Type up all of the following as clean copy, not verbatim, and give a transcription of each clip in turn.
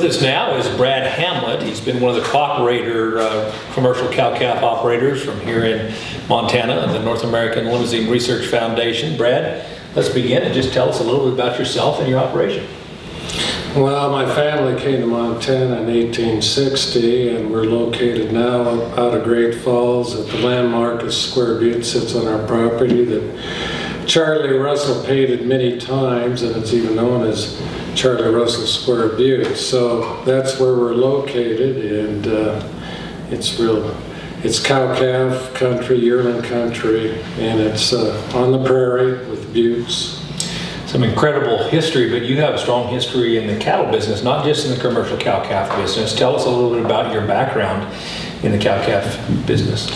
us now is Brad Hamlet. He's been one of the commercial cow-calf operators from here in Montana and the North American Limousin Research Foundation. Brad, let's begin and just tell us a little bit about yourself and your operation. Well, my family came to Montana in 1860, and we're located now out of Great Falls at the landmark of Square Butte sits on our property that Charlie Russell painted many times, and it's even known as Charlie Russell Square Butte. So that's where we're located, and it's cow-calf country, yearling country, and it's on the prairie with buttes. Some incredible history, but you have a strong history in the cattle business, not just in the commercial cow-calf business. Tell us a little bit about your background in the cow-calf business.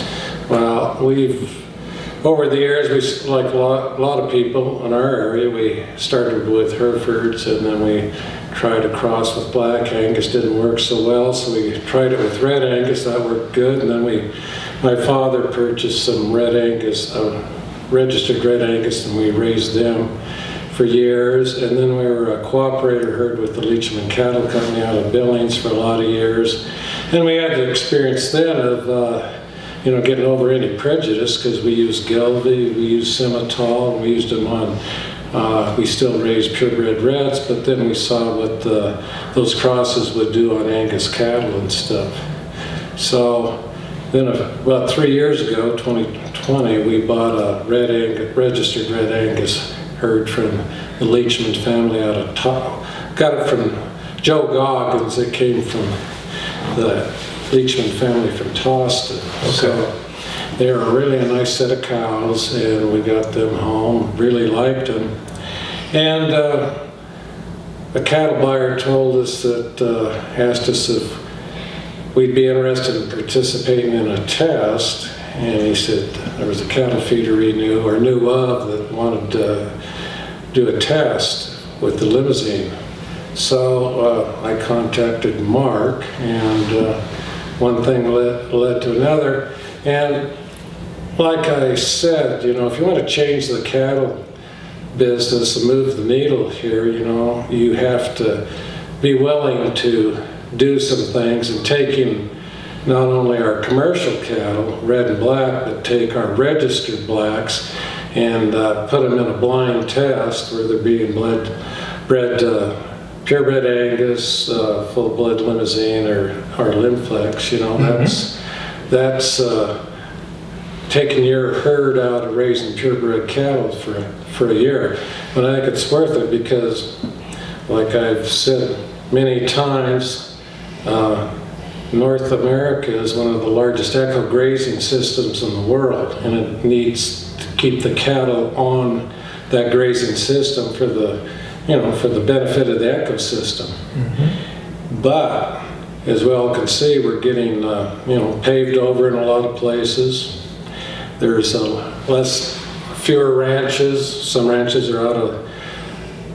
Well, over the years, like a lot of people in our area, we started with Herefords, and then we tried to cross with Black Angus. Didn't work so well, so we tried it with Red Angus. That worked good, and then my father purchased some Red Angus, registered Red Angus, and we raised them for years. And then we were a cooperator herd with the Limousin Cattle Company out of Billings for a lot of years. And we had the experience then of getting over any prejudice, because we used Gelbvieh, we used Simmental, and we used them on, we still raised purebred Reds, but then we saw what those crosses would do on Angus cattle and stuff. So then about 3 years ago, 2020, we bought a registered Red Angus herd from the Leachman family out of got it from Joe Goggins. It came from the Leachman family from Toston. Okay. So they were really a nice set of cows, and we got them home, really liked them. And a cattle buyer told us asked us if we'd be interested in participating in a test, and he said there was a cattle feeder he knew of that wanted to do a test with the Limousin. So I contacted Mark, and one thing led to another. And like I said, if you want to change the cattle business and move the needle here, you have to be willing to do some things, and taking not only our commercial cattle, red and black, but take our registered blacks and put them in a blind test where they're being bred purebred Angus, full-blood Limousin, or Limflex. That's taking your herd out of raising purebred cattle for a year. But I think it's worth it because, like I've said many times, North America is one of the largest echo grazing systems in the world, and it needs to keep the cattle on that grazing system for the benefit of the ecosystem. Mm-hmm. But as we all can see, we're getting paved over in a lot of places. There's fewer ranches. Some ranches are out of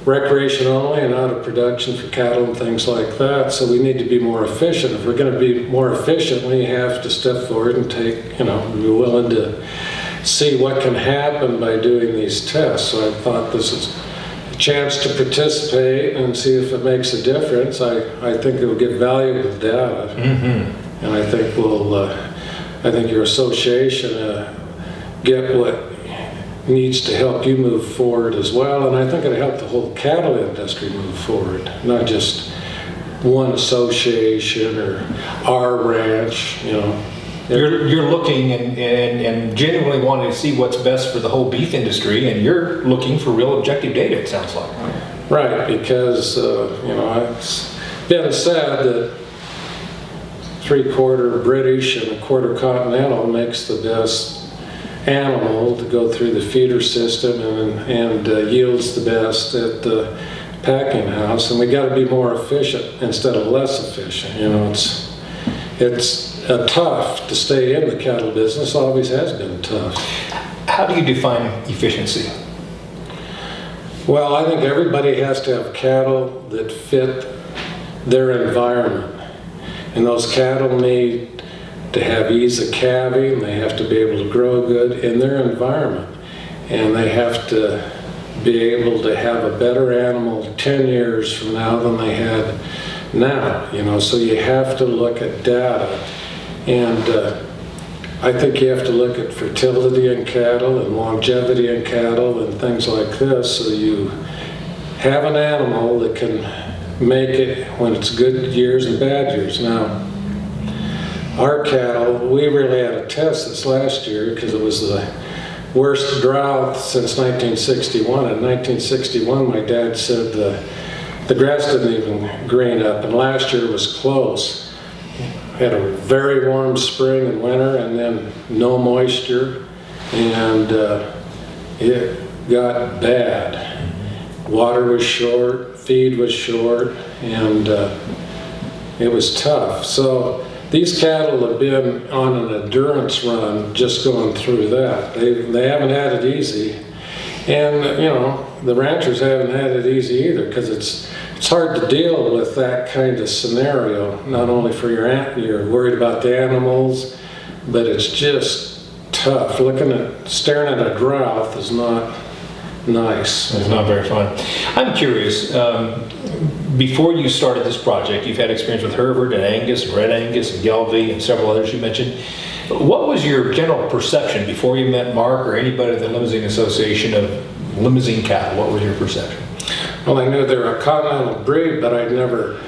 recreation only and out of production for cattle and things like that. So we need to be more efficient. If we're going to be more efficient, we have to step forward and be willing to see what can happen by doing these tests. So I thought this is a chance to participate and see if it makes a difference. I think it will give valuable data, mm-hmm. and I think your association get what needs to help you move forward as well, and I think it'll help the whole cattle industry move forward, not just one association or our ranch. You're looking and genuinely wanting to see what's best for the whole beef industry, and you're looking for real objective data, it sounds like. Right, because it's been said that 3/4 British and 1/4 Continental makes the best animal to go through the feeder system and yields the best at the packing house, and we got to be more efficient instead of less efficient. It's tough to stay in the cattle business. Always has been tough. How do you define efficiency? Well, I think everybody has to have cattle that fit their environment, and those cattle need to have ease of calving. They have to be able to grow good in their environment, and they have to be able to have a better animal 10 years from now than they had now, so you have to look at data. And I think you have to look at fertility in cattle and longevity in cattle and things like this, so you have an animal that can make it when it's good years and bad years. Now, our cattle, we really had a test this last year because it was the worst drought since 1961. In 1961, my dad said the grass didn't even green up, and last year was close. Had a very warm spring and winter, and then no moisture, and it got bad. Water was short, feed was short, and it was tough. So these cattle have been on an endurance run just going through that. They haven't had it easy. And, the ranchers haven't had it easy either, because it's hard to deal with that kind of scenario. Not only for you're worried about the animals, but it's just tough. Staring at a drought is not nice. It's not very fun. I'm curious, before you started this project, you've had experience with Hereford and Angus and Red Angus and Gelbvieh and several others you mentioned. What was your general perception before you met Mark or anybody at the Limousin Association of Limousin cattle? What was your perception? Well, I knew they were a continental breed, but I'd never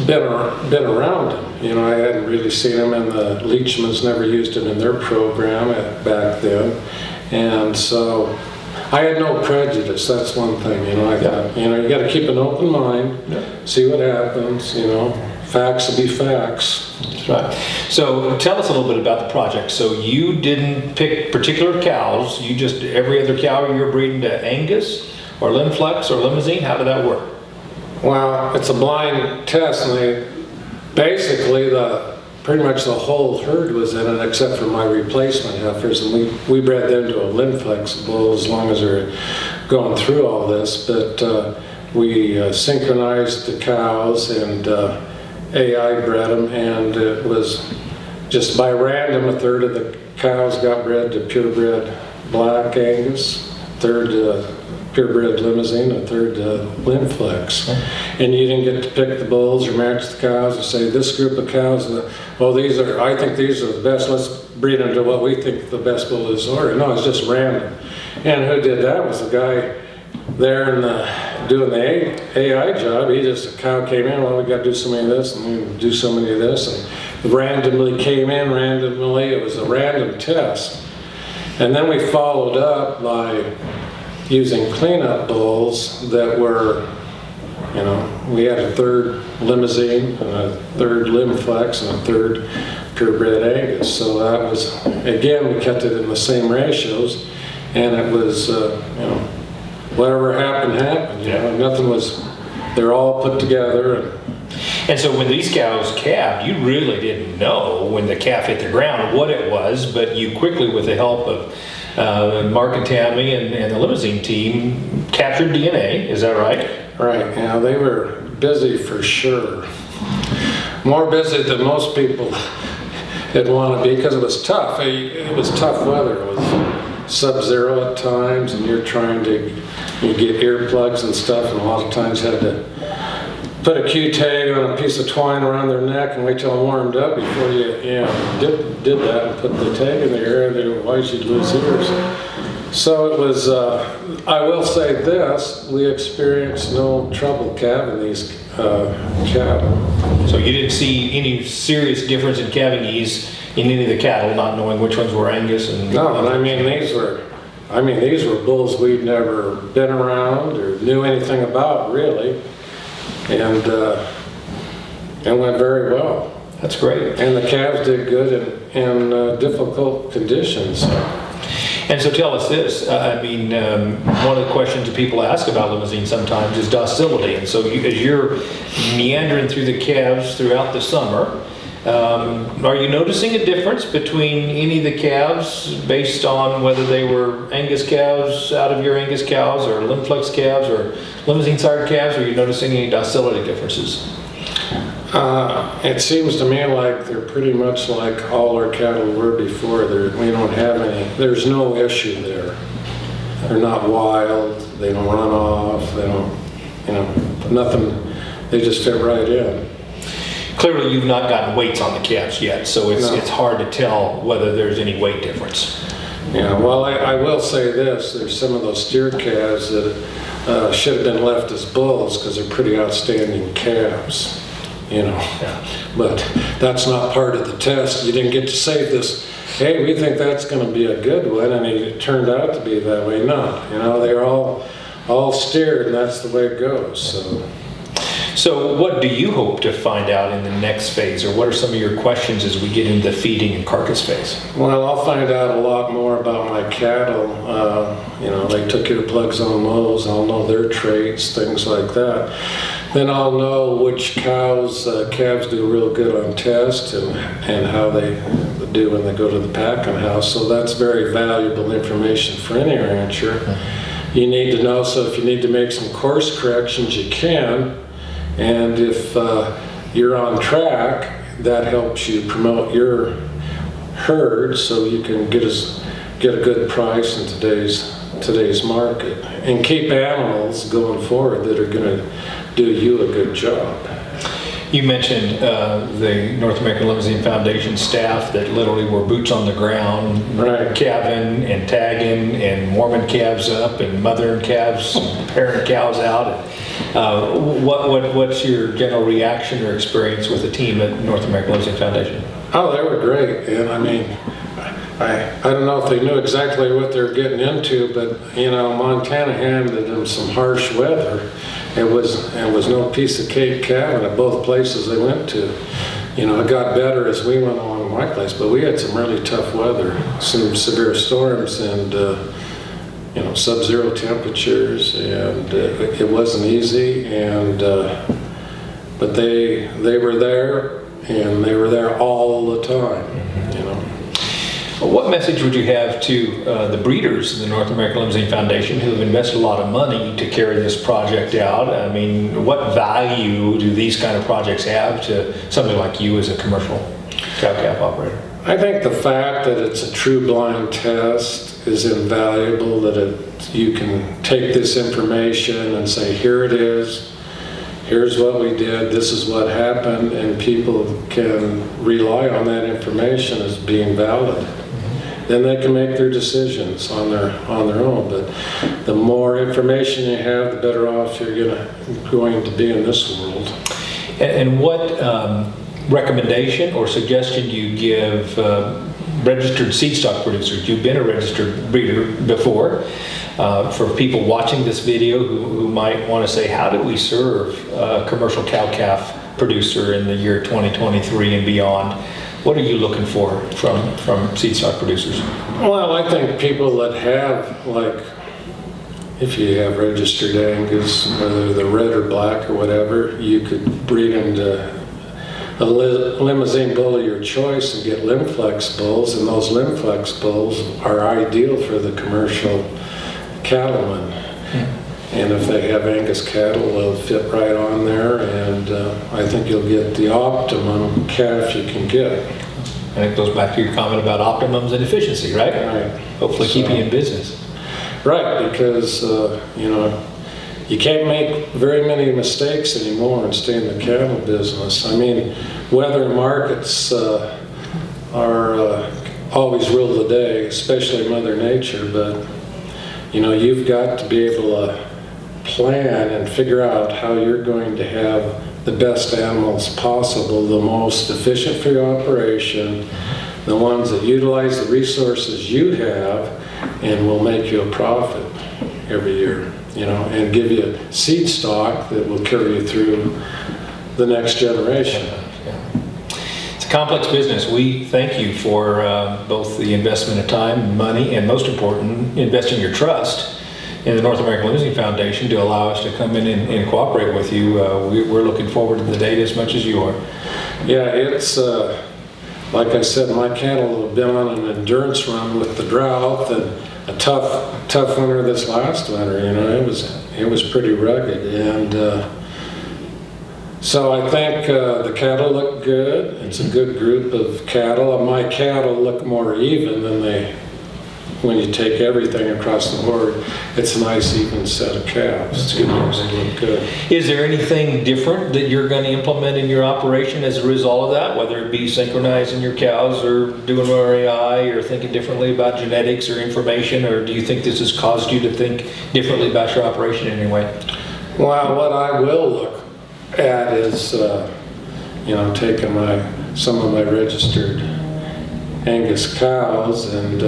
been around them. I hadn't really seen them, and the Leachmans never used it in their program back then. And so I had no prejudice. That's one thing. I thought, you got to keep an open mind, see what happens. Facts will be facts. That's right. So tell us a little bit about the project. So you didn't pick particular cows. You just, every other cow you were breeding to Angus or Limflex or Limousin? How did that work? Well, it's a blind test, and basically pretty much the whole herd was in it except for my replacement heifers, and we bred them to a Limflex bull as long as they're going through all this. But we synchronized the cows and AI bred them, and it was just by random. A third of the cows got bred to purebred Black Angus, a third purebred Limousin, a third Limflex. And you didn't get to pick the bulls or match the cows and say, this group of cows, I think these are the best, let's breed them to what we think the best bull is. Or no, it's just random. And who did that was the guy there doing the AI job. A cow came in, we got to do so many of this, and we do so many of this, and randomly came in, it was a random test. And then we followed up by using cleanup bulls that were, we had a third Limousin and a third Limflex and a third purebred Angus. So that was, again, we kept it in the same ratios, and it was, whatever happened. They're all put together. And so when these cows calved, you really didn't know when the calf hit the ground what it was, but you quickly, with the help of Mark and Tammy and the Limousin team, captured DNA. Is that right? Right. They were busy for sure. More busy than most people would want to be, because it was tough. It was tough weather. It was sub-zero at times, and you're trying to get earplugs and stuff, and a lot of times had to put a Q-tag on a piece of twine around their neck and wait till it warmed up before you did that and put the tag in the ear, otherwise you'd lose ears. So it was, I will say this, we experienced no trouble calving these cattle. So you didn't see any serious difference in calving ease in any of the cattle, not knowing which ones were Angus and... No, and these were bulls we'd never been around or knew anything about, really. And it went very well. That's great. And the calves did good in difficult conditions. And so tell us this, one of the questions that people ask about Limousin sometimes is docility. And so as you're meandering through the calves throughout the summer, are you noticing a difference between any of the calves based on whether they were Angus calves out of your Angus cows or Limflex calves or Limousin sired calves? Are you noticing any docility differences? It seems to me like they're pretty much like all our cattle were before. We don't have any, there's no issue there. They're not wild, they don't run off, they don't, nothing, they just fit right in. Clearly, you've not gotten weights on the calves yet, so No. it's hard to tell whether there's any weight difference. Yeah, well, I will say this, there's some of those steer calves that should have been left as bulls because they're pretty outstanding calves, you know. Yeah. But that's not part of the test. You didn't get to say this, hey, we think that's going to be a good one, and it turned out to be that way. No, you know, they're all steered, and that's the way it goes. So what do you hope to find out in the next phase, or what are some of your questions as we get into the feeding and carcass phase? Well, I'll find out a lot more about my cattle. You know, they took your plugs on those. I'll know their traits, things like that. Then I'll know which calves do real good on test and how they do when they go to the packing house. So that's very valuable information for any rancher. You need to know, so if you need to make some course corrections, you can. And if you're on track, that helps you promote your herd so you can get a good price in today's market and keep animals going forward that are going to do you a good job. You mentioned the North American Limousin Foundation staff that literally were boots on the ground, Right. calving and tagging and warming calves up and mothering calves, pairing cows out. What's your general reaction or experience with the team at North American Limousin Foundation? Oh, they were great. And I mean, I don't know if they knew exactly what they were getting into, but you know, Montana handed them some harsh weather. It was no piece of cake calving at both places they went to. You know, it got better as we went along in my place, but we had some really tough weather, some severe storms and you know, sub-zero temperatures, and it wasn't easy. And but they were there, and they were there all the time. You know. What message would you have to the breeders of the North American Limousin Foundation who have invested a lot of money to carry this project out? I mean, what value do these kind of projects have to somebody like you as a commercial cow-calf operator? I think the fact that it's a true blind test is invaluable, that you can take this information and say, here it is, here's what we did, this is what happened, and people can rely on that information as being valid. Then they can make their decisions on their own. But the more information you have, the better off you're going to be in this world. And what recommendation or suggestion do you give registered seed stock producers? You've been a registered breeder before. For people watching this video who might want to say, how do we serve a commercial cow-calf producer in the year 2023 and beyond? What are you looking for from seed stock producers? Well, I think people that have, like, if you have registered Angus, whether they're red or black or whatever, you could breed them to a Limousin bull of your choice and get Limflex bulls, and those Limflex bulls are ideal for the commercial cattleman. And if they have Angus cattle, they'll fit right on there, and I think you'll get the optimum calf you can get. And it goes back to your comment about optimums and efficiency, right? Right. Hopefully keep you in business. Right, because you know, you can't make very many mistakes anymore and stay in the cattle business. I mean, weather and markets are always rule the day, especially Mother Nature, but you know, you've got to be able to plan and figure out how you're going to have the best animals possible, the most efficient for your operation, the ones that utilize the resources you have and will make you a profit every year, you know, and give you seed stock that will carry you through the next generation. It's a complex business. We thank you for both the investment of time, money, and most important, investing your trust in the North American Limousin Foundation to allow us to come in and cooperate with you. We're looking forward to the date as much as you are. Yeah, it's like I said, my cattle have been on an endurance run with the drought and a tough winter this last winter. You know, it was pretty rugged, and so I think the cattle look good. It's a good group of cattle. My cattle look more even than they when you take everything across the board, it's a nice even set of calves. It's good. They look good. Is there anything different that you're going to implement in your operation as a result of that, whether it be synchronizing your cows or doing more AI or thinking differently about genetics or information, or do you think this has caused you to think differently about your operation in any way? Well, what I will look at is, taking some of my registered Angus cows and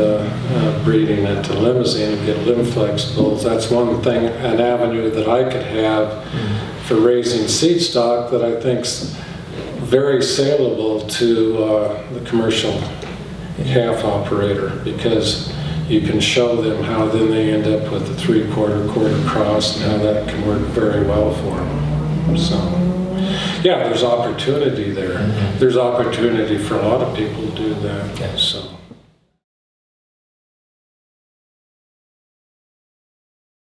breeding it to Limousin and get Limflex bulls. That's one thing, an avenue that I could have for raising seed stock that I think's very saleable to the commercial calf operator, because you can show them how then they end up with a 3/4 quarter cross and how that can work very well for them. So, yeah, there's opportunity there. There's opportunity for a lot of people to do that. So.